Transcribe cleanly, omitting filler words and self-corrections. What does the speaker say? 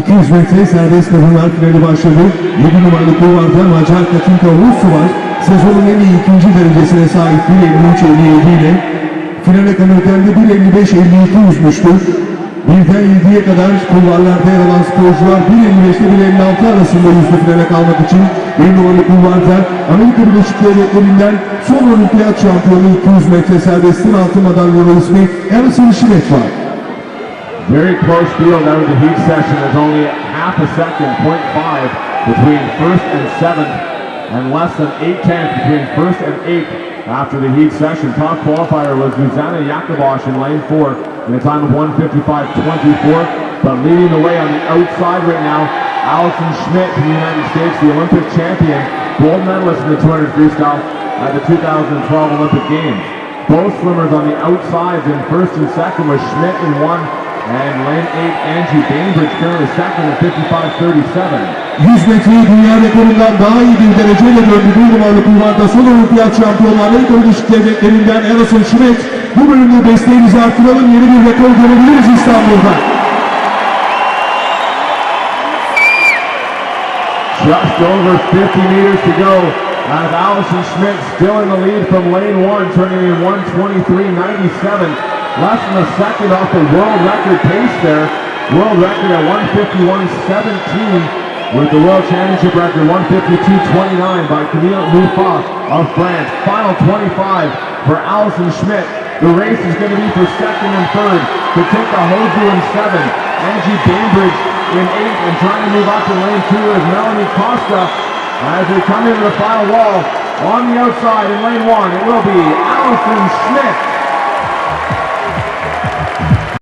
...200 metre serbest kadınlar finali başladı. 7 numaralı kulvarda Macar Katinka Russu var. Sezonun en iyi ikinci derecesine sahip 1.53.57 ile finale kalırken de 1.55.52 yüzmüştü. 1'den 7'ye kadar kulvarlarda yer alan sporcular 1.55 ile 1.56 arasında yüzdü finale kalmak için. 1 numaralı kulvarda Amerika Birleşik Devletleri'nden son olimpiyat şampiyonu 200 metre serbestin altın madalyalı ismi Alison Schmidt var. Very close field out of the heat session. There's only half a second, 0.5 between first and seventh, and less than 8/10 between first and eighth after the heat session. Top qualifier was Zuzana Yakubosh in lane 4 in a time of 1:55.24, but leading the way on the outside right now, Alison Schmidt from the United States, the Olympic champion, gold medalist in the 200 freestyle at the 2012 Olympic Games. Both swimmers on the outsides in first and second was Schmidt in 1, and lane 8, Angie Bainbridge currently second at 55.37. 100 metreyi dünya rekorundan daha iyi bir dereceyle döndü. 1 numaralı kulvarda son olimpiyat şampiyonu Amerika Birleşik Devletleri'nden Alison Schmidt. Bu bölümde desteğinizi artıralım, yeni bir rekor görebiliriz İstanbul'da. Just over 50 meters to go. As Alison Schmidt still in the lead from lane 1, turning in 1:23.97. Less than a second off the world record pace there. World record at 1:51.17 with the World Championship record 1:52.29 by Camille Mouffat of France. Final 25 for Alison Schmidt. The race is going to be for second and third. Katinka Hoju in 7. Angie Bainbridge in 8, and trying to move up to lane 2 is Melanie Costa as they come into the final wall. On the outside in lane 1, it will be Alison Schmidt.